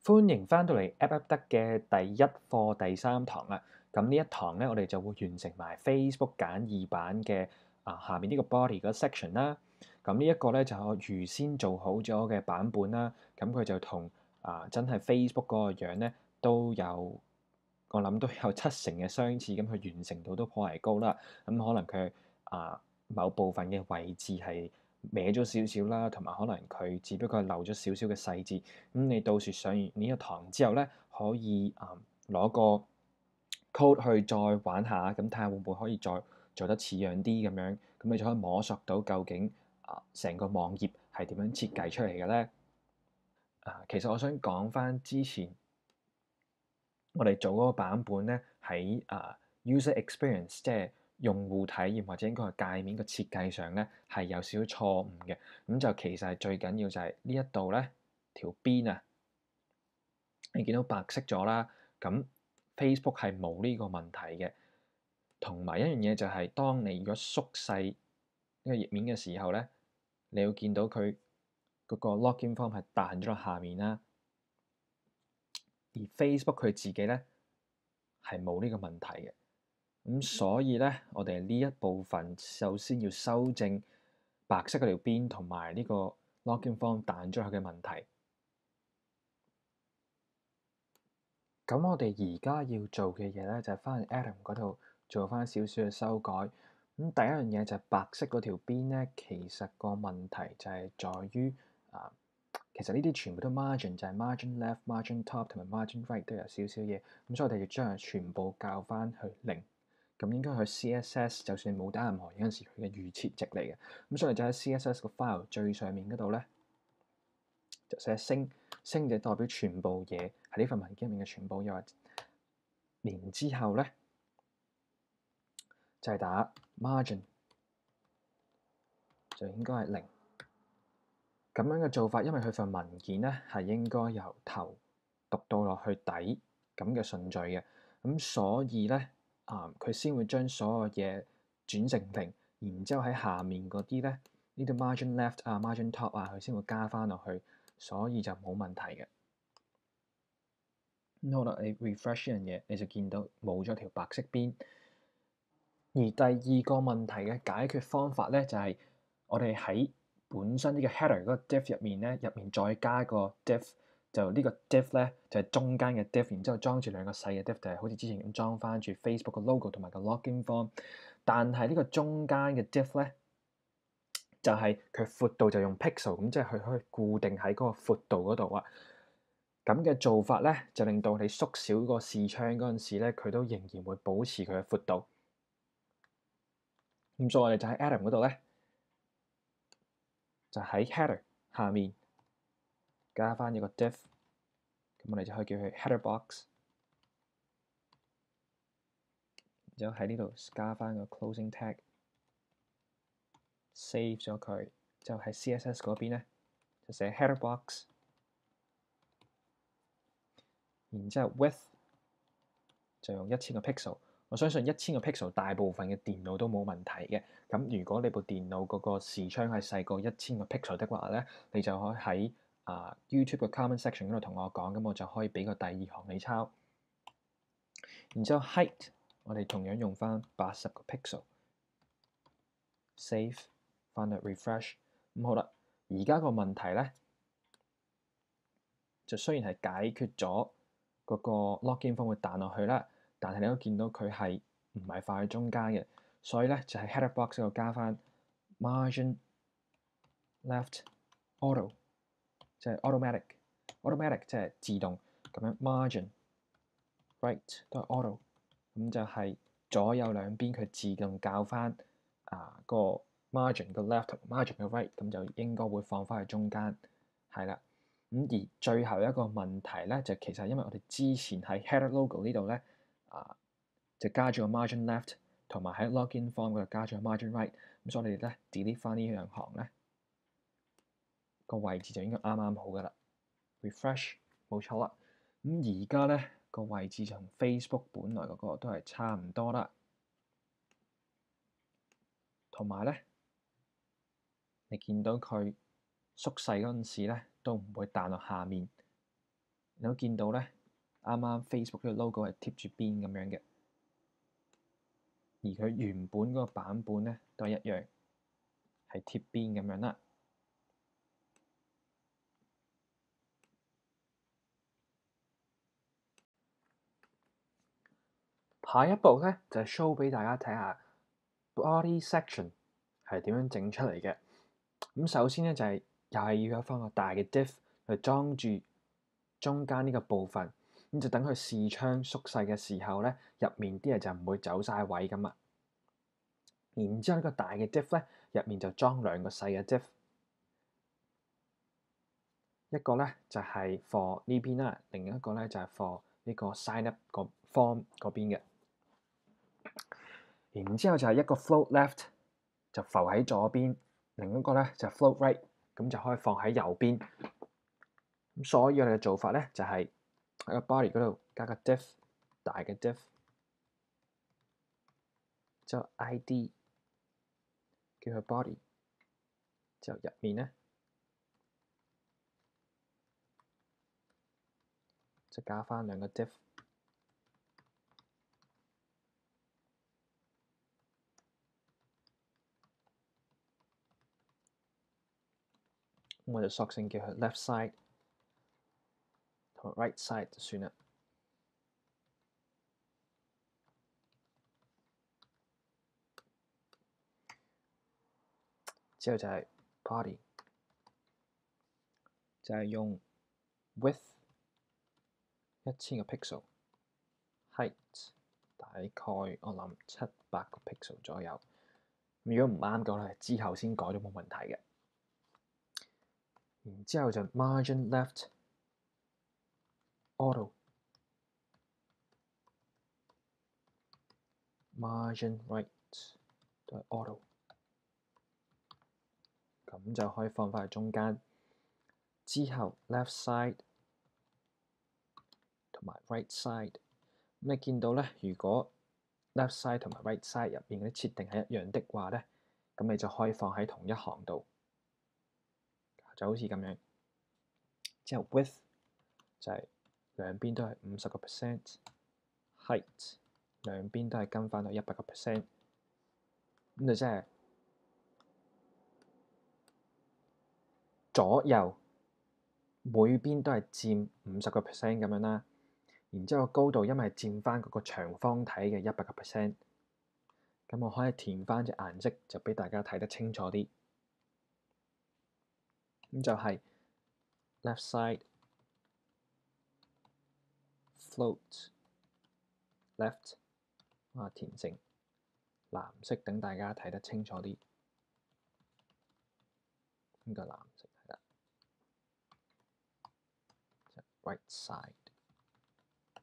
歡迎翻到嚟 App 噏得嘅第一課第三堂啦。咁呢一堂咧，我哋就會完成埋 Facebook 簡易版嘅下面呢個 body 嗰 section 啦。咁呢一個咧就係我預先做好咗嘅版本啦。咁佢就同真係 Facebook 嗰個樣咧都有，我諗都有70%嘅相似，咁佢完成度都頗為高啦。咁可能佢某部分嘅位置係歪咗少少啦，同埋可能佢只不過係漏咗少少嘅細節。咁你到時上完呢一堂之後咧，可以攞個 code 去再玩下，咁睇下會唔會可以再做得似樣啲咁樣。咁你就可以摸索到究竟成個網頁係點樣設計出嚟嘅咧。其實我想講翻之前我哋做嗰個版本咧，喺user experience 即係用戶體驗或者應該係界面嘅設計上咧，係有少少錯誤嘅。咁就其實係最緊要就係呢一度咧條邊啊，你見到白色咗啦。咁 Facebook 係冇呢個問題嘅。同埋一樣嘢就係，當你如果縮細呢個頁面嘅時候咧，你要見到佢嗰個 login form 係彈咗落下面啦。而 Facebook 佢自己咧係冇呢個問題嘅。咁所以咧，我哋呢一部分首先要修正白色嗰條邊同埋呢個 login form 彈咗去嘅問題。咁我哋而家要做嘅嘢咧，就係翻去 Atom 嗰度做翻少少嘅修改。咁第一樣嘢就係白色嗰條邊咧，其實個問題就係在於其實呢啲全部都 margin，就係 margin left、margin top 同埋 margin right 都有少少嘢。咁所以我哋要將佢全部校翻去0。咁應該係 CSS，就算冇打任何嘢嗰陣時，佢嘅預設值嚟嘅。咁所以就喺 CSS 個 file 最上面嗰度咧，就寫星就代表全部嘢喺呢份文件入面嘅全部，又或然之後咧就係打 margin，就應該係0。咁樣嘅做法，因為佢份文件咧係應該由頭讀到落去底咁嘅順序嘅，咁所以咧佢先會將所有嘢轉成0，然之後喺下面嗰啲咧呢度 margin left margin top 佢先會加翻落去，所以就冇問題嘅。咁好啦，你 refresh 呢樣嘢，你就見到冇咗條白色邊。而第二個問題嘅解決方法咧，就係我哋喺本身呢個 header 嗰個 div 入面咧，入面再加個 div，就呢個 div 咧就係中間嘅 div，然之後裝住兩個細嘅 div，就係好似之前咁裝翻住 Facebook 個 logo 同埋個 login form。但係呢個中間嘅 div 咧，就係佢闊度就用 pixel，咁即係佢可以固定喺嗰個闊度嗰度啊。咁嘅做法咧，就令到你縮小個視窗嗰陣時咧，佢都仍然會保持佢嘅闊度。咁所以我哋就喺 Atom 嗰度咧，就喺 header 下面加翻一個 div，咁我哋就可以叫佢 header box，然之後喺呢度加翻個 closing tag，save 咗佢，之後喺 CSS 嗰邊咧就寫 header box，然之後 width 就用1000個 pixel。我相信1000個 pixel 大部分嘅電腦都冇問題嘅。咁如果你部電腦嗰個視窗係細過1000個 pixel 的話咧，你就可以喺YouTube 嘅 comment section 嗰度同我講，咁我就可以俾個第二行你抄。然之後 height 我哋同樣用翻80個 pixel，save 翻去 refresh。咁好啦，而家個問題咧就雖然係解決咗嗰個 login form 會彈落去啦。但係你都見到佢係唔係放喺中間嘅，所以咧就喺 header box 度加翻 margin left auto，即係 automatic 即係自動咁樣 margin right 都係 auto，咁就係左右兩邊佢自動校翻個 margin 個 left 同 margin 個 right，咁就應該會放翻喺中間，係啦。咁而最後一個問題咧，就其實因為我哋之前喺 header logo 呢度咧就加咗個 margin left，同埋喺 login form 嗰度加咗個 margin right，咁所以我哋咧 delete 翻呢兩行咧，個位置就應該啱啱好噶啦。refresh 冇錯啦。咁而家咧個位置就同 Facebook 本來嗰個都係差唔多啦。同埋咧，你見到佢縮細嗰陣時咧，都唔會彈落下面。你都見到咧，啱啱 Facebook 嘅 logo 係貼住邊咁樣嘅，而佢原本嗰個版本咧都係一樣，係貼邊咁樣啦。下一步咧就係 show 俾大家睇下 body section 係點樣整出嚟嘅。咁首先咧就係又係要有翻個大嘅 div 去裝住中間呢個部分，咁就等佢視窗縮細嘅時候咧，入面啲嘢就唔會走晒位咁啊。然之後呢個大嘅 div 咧，入面就裝兩個細嘅 div，一個咧就係 for 呢邊啦，另一個咧就係 for 呢個 sign up 個 form 嗰邊嘅。然之後就係一個 float left 就浮喺左邊，另一個咧就 float right， 咁就可以放喺右邊。咁所以我哋嘅做法咧就係喺個 body 嗰度加個 div 大嘅 div， 之後 ID 叫佢 body， 之後入面咧就加翻兩個 div。咁我就索性叫佢 left side 同 right side 就算啦。之後就係 body， 就係用 width 1000個 pixel，height 大概我諗700個 pixel 左右。如果唔啱嘅話，之後先改都冇問題嘅。然之後就 margin left auto， margin right 都係 auto， 咁就可以放返去中間。之後 left side 同埋 right side， 咁你見到咧，如果 left side 同埋 right side 入面嗰啲設定係一樣的話咧，咁你就可以放喺同一行度，就好似咁樣。之後 width 就係兩邊都係50%，height 兩邊都係跟翻到100%，咁就即係左右每邊都係佔50% 咁樣啦。然之後高度因為係佔翻嗰個長方體嘅100%，咁我可以填翻隻顏色就俾大家睇得清楚啲。咁就係 left side float left， 填成藍色等大家睇得清楚啲。呢個藍色係啦，就 right side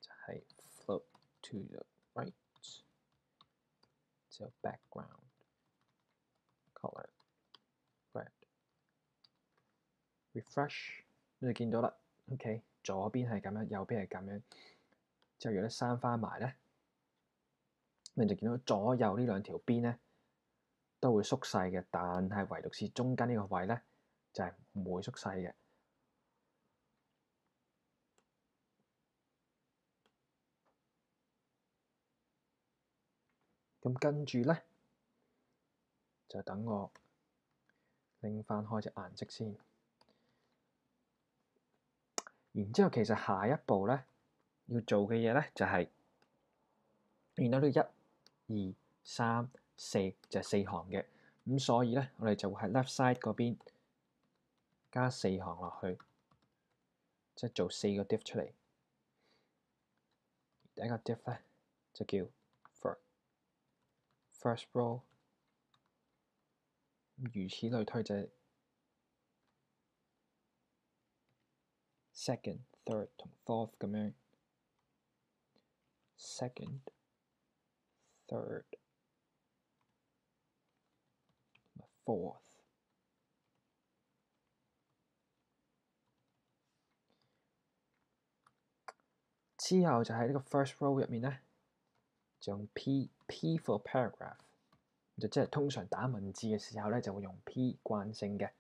就係 float to the right， 之後 background color red refresh， 你就見到啦。OK， 左邊係咁樣，右邊係咁樣。之後如果刪翻埋咧，你就見到左右呢兩條邊咧都會縮細嘅，但係唯獨是中間呢個位咧就係唔會縮細嘅。咁跟住咧就等我拎翻開隻顏色先。然之後其實下一步咧要做嘅嘢咧就係見到呢1、2、3、4就係4行嘅，咁所以咧我哋就會喺 left side 嗰邊加4行落去，即係做4個 div 出嚟。第一個 div 咧就叫 first row， 如此類推就係 second、third 同 fourth 咁樣。second、third、fourth。之後就喺呢個 first row 入面咧，就用 P for paragraph， 就即係通常打文字嘅時候咧就會用 P 慣性嘅，然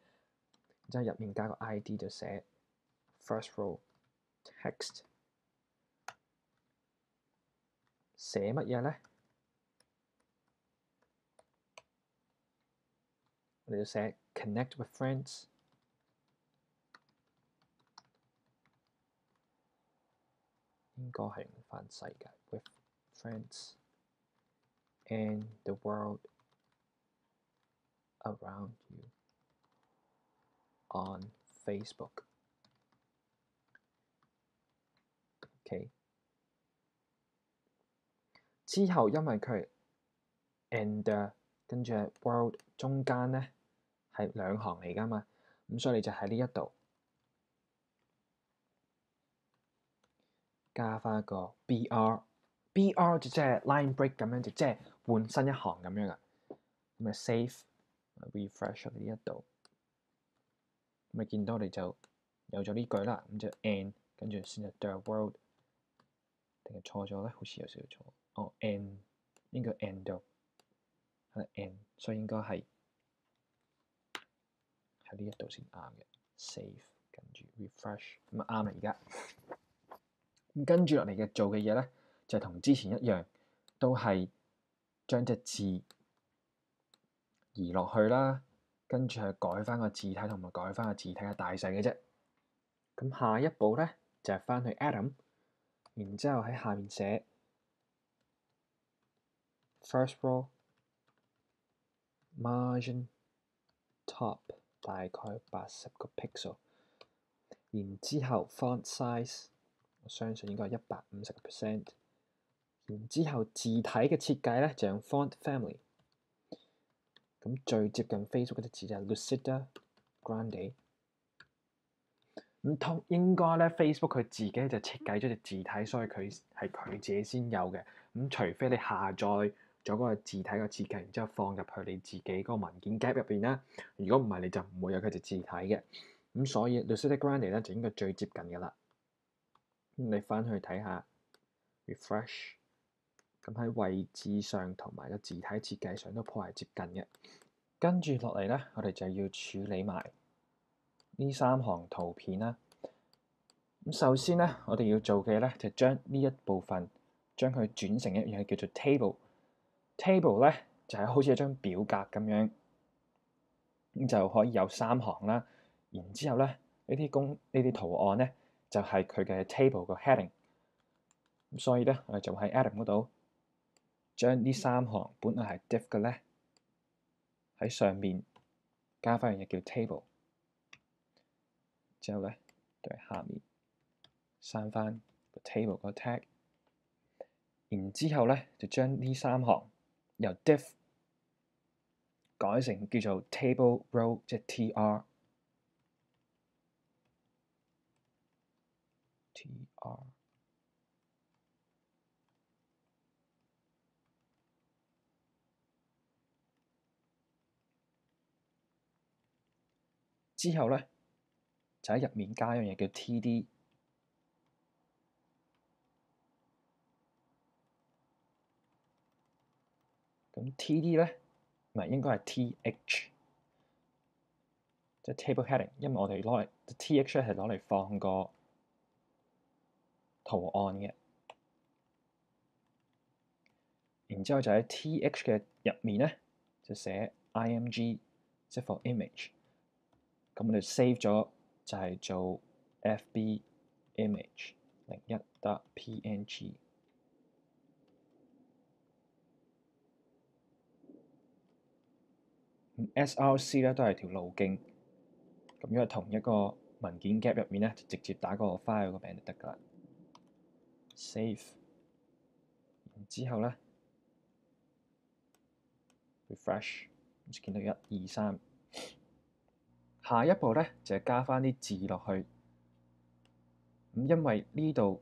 之後入面加個 ID 就寫 first row。text 寫乜嘢咧？我哋要寫 connect with friends， 應該係用返世界 with friends and the world around you on Facebook。OK， 之後因為佢係 and 跟住 world 中間咧係兩行嚟㗎嘛，咁所以你就喺呢一度加返個 BR 就即係 line break 咁樣，就即係換新一行咁樣㗎。咁啊 save refresh 呢一度，咁啊見到你就有咗呢句啦，咁就 and 跟住先係 the world， 定係錯咗咧？好似有少少錯。哦 and 應該 and 到係 and， 所以應該係喺呢一度先啱嘅。save 跟住 refresh， 咁啊啱啦而家。咁跟住落嚟嘅做嘅嘢咧，就同之前一樣，都係將隻字移落去啦，跟住係改翻個字體同埋改翻個字體嘅大細嘅啫。咁下一步咧就係翻去 Atom， 然之後喺下面寫 first row margin top 大概80個 pixel， 然之後 font size 我相信應該係150%。然之後字體嘅設計咧就用 font family。咁最接近 Facebook 嗰隻字就係 Lucida Grande。咁應該咧 Facebook 佢自己就設計咗隻字體，所以佢係佢自己先有嘅。咁除非你下載咗嗰個字體嘅設計，然之後放入去你自己嗰個文件夾入邊啦。如果唔係，你就唔會有佢隻字體嘅。咁所以 Lucida Grande 咧就應該最接近嘅啦。咁你翻去睇下 refresh。咁喺位置上同埋個字體設計上都頗為接近嘅。跟住落嚟咧，我哋就要處理埋呢3行圖片啦。咁首先咧，我哋要做嘅咧就將呢一部分將佢轉成一樣叫做 table。table 咧就係好似一張表格咁樣，咁就可以有3行啦。然之後咧呢啲圖案咧就係佢嘅 table 個 heading。咁所以咧我哋就喺 Atom 嗰度。將呢3行本來係 div 嘅咧，喺上面加翻樣嘢叫 table， 之後咧對下面刪翻個 table 個 tag， 然之後咧就將呢3行由 div 改成叫做 table row， 即係 tr。之後咧就喺入面加一樣嘢叫 td。咁 td 咧唔係應該係 th， 即係 table heading， 因為我哋攞嚟 th 係攞嚟放個圖案嘅。然之後就喺 th 嘅入面咧就寫 img， 即係 for image。咁我哋 save 咗就係做 fb image 01.png。咁 src 咧都係條路徑。咁因為同一個文件夾入面咧，就直接打嗰個 file 個名就得㗎啦。save， 然之後咧 refresh， 就見到1、2、3。下一步咧就係加翻啲字落去。咁因為呢度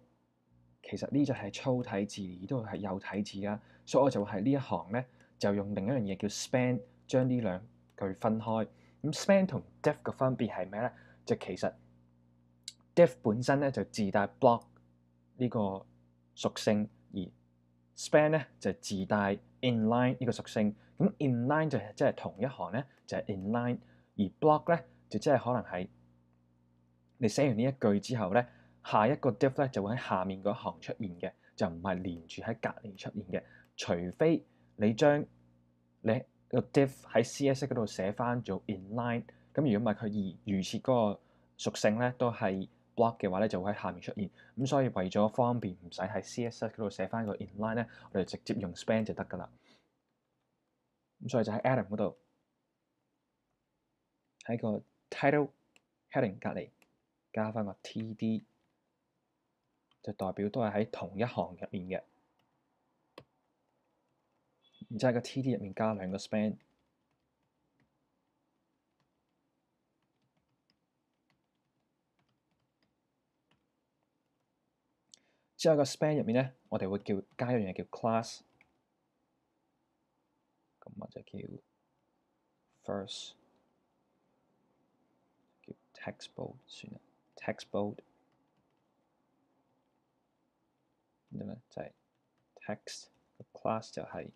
其實呢就係粗體字，呢度係幼體字啦，所以我就喺呢一行咧就用另一樣嘢叫 span 將呢兩句分開。咁 span 同 div 嘅分別係咩咧？就其實 div 本身咧就自帶 block 呢個屬性，而 span 咧就自帶 inline 呢個屬性。咁 inline 就係即係同一行咧就係 inline，而 block 咧就即係可能係你寫完呢一句之後咧，下一個 div 咧就會喺下面嗰行出現嘅，就唔係連住喺隔離出現嘅。除非你將你個 div 喺 CSS 嗰度寫翻做 inline，咁如果唔係佢預設嗰個屬性咧都係 block 嘅話咧，就會喺下面出現。咁所以為咗方便唔使喺 CSS 嗰度寫翻個 inline 咧，我哋直接用 span 就得㗎啦。咁所以就喺 atom 嗰度喺個 title heading 隔離加翻個 TD，就代表都係喺同一行入面嘅。然之後喺個 TD 入面加兩個 span。之後個 span 入面咧，我哋會加一樣嘢叫 class， 咁我就叫 first， 叫 textbold 算啦 ，textbold， 咁咧就係 text， 個 class 就係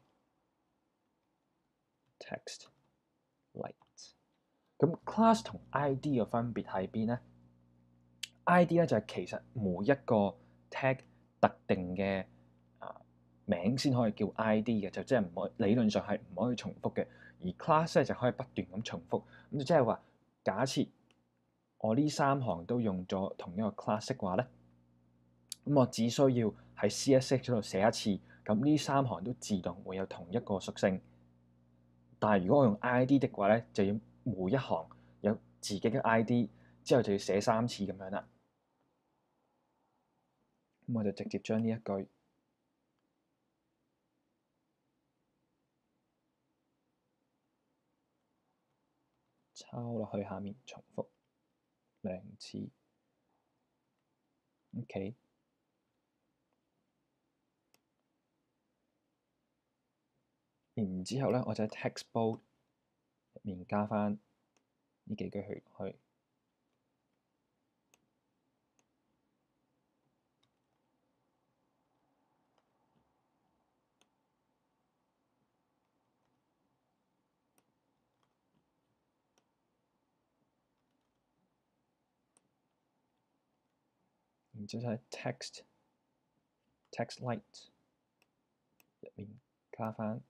textlight。咁 class 同 ID 嘅分別喺邊咧？ ID 咧就係其實每一個 tag 特定嘅名先可以叫 ID 嘅，就即係唔可理論上係唔可以重複嘅。而 class 咧就可以不斷咁重複。咁即係話，假設我呢三行都用咗同一個 class 嘅話咧，咁我只需要喺 CSS 嗰度寫一次，咁呢三行都自動會有同一個屬性。但係如果我用 ID 的話咧，就要每一行有自己嘅 ID，之後就要寫3次咁樣啦。咁我就直接將呢一句抄落去下面，重複2次。OK， 然之後咧，我就喺 textbold 入面加翻呢幾句去。然之後喺 textlight 入面加翻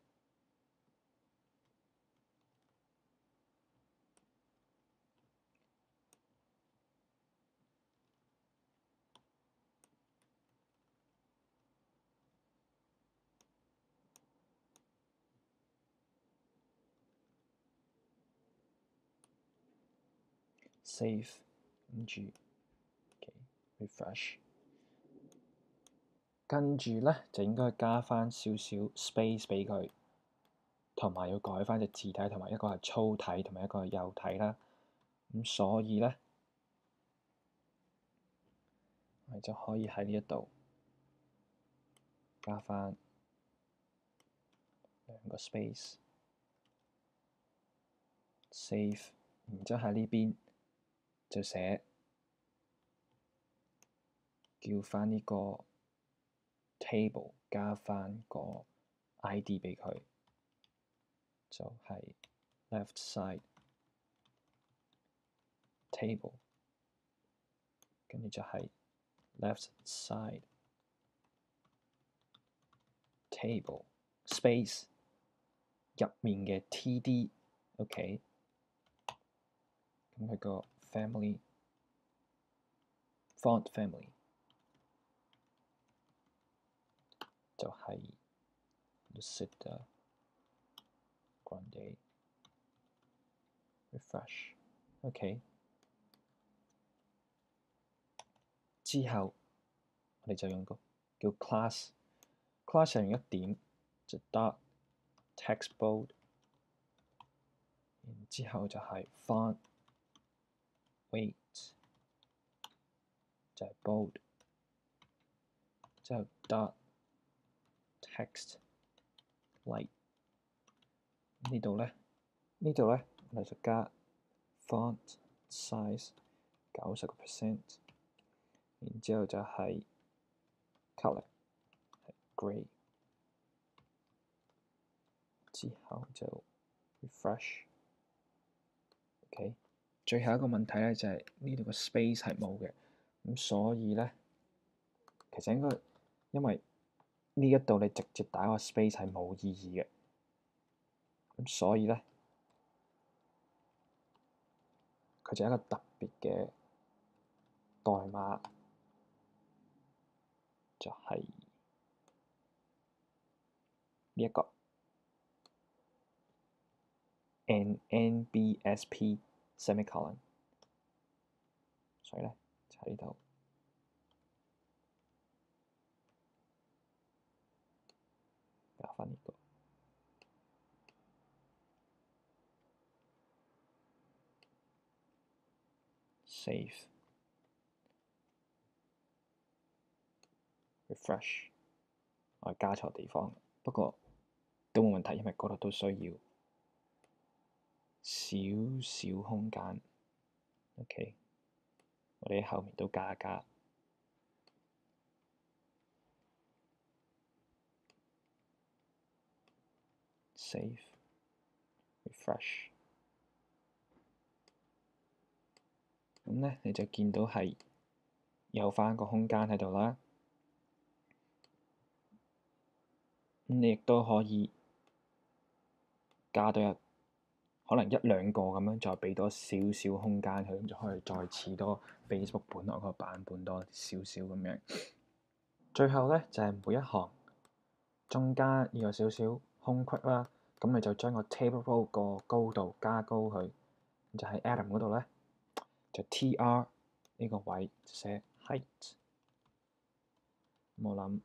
save， 跟住 refresh， 跟住咧就應該加翻少少 space 俾佢，同埋要改翻隻字體，同埋一個係粗體，同埋一個係幼體啦。咁所以咧，我哋就可以喺呢一度加翻2個 space，save， 然之後喺呢邊就寫叫翻呢個 table 加翻個 ID 俾佢，就係 left side table， 跟住就係 left side table space 入面嘅 TD，OK，咁佢個 family font family 就係 Lucida Grande refresh，OK，之後我哋就用個叫 class 上用一點就 dot textbold， 然之後就係 font weight 就係 bold， 之後 dot textlight， 呢度咧我哋就加 font size 90%， 然之後就係 color 係 grey， 之後就 refresh。OK， 最後一個問題咧就係呢度個 space 係冇嘅，咁所以咧，其實應該因為呢一度你直接打個 space 係冇意義嘅，咁所以咧，佢就係一個特別嘅代碼，就係呢一個 NBSP semicolon，所以咧就喺呢度加翻呢個 save refresh， 我加錯地方，不過都冇問題，因為嗰度都需要少少空間。OK， 我哋喺後面都加一加。Save refresh， 咁咧你就見到係有翻個空間喺度啦。咁你亦都可以加多可能一兩個咁樣，再俾多少少空間佢，咁就可以再似多 Facebook 本來個版本多少少咁樣。最後咧就係每一行中間要有少少空隙啦，咁你就將個 table row 個高度加高佢，就喺 Atom 嗰度咧就 TR 呢個位寫 height， 我諗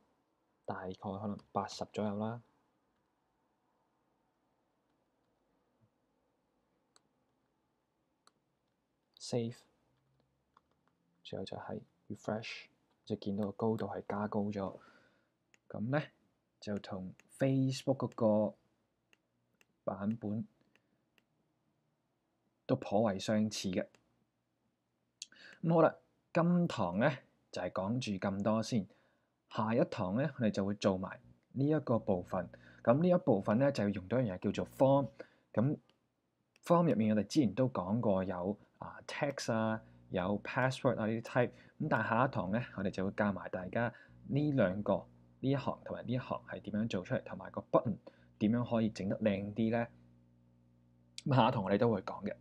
大概可能80左右啦。Save， 最後就係 refresh， 就見到個高度係加高咗。咁咧就同 Facebook 嗰個版本都頗為相似嘅。咁好啦，今堂咧就係講住咁多先。下一堂咧，我哋就會做埋呢一個部分。咁呢一部分咧就要用到一樣嘢叫做 form。咁 form 入面我哋之前都講過有text 啊，有 password 啊呢啲 type。咁但係下一堂咧，我哋就會教埋大家呢兩個呢一行同埋呢一行係點樣做出嚟，同埋個 button 點樣可以整得靚啲咧。咁下一堂我哋都會講嘅。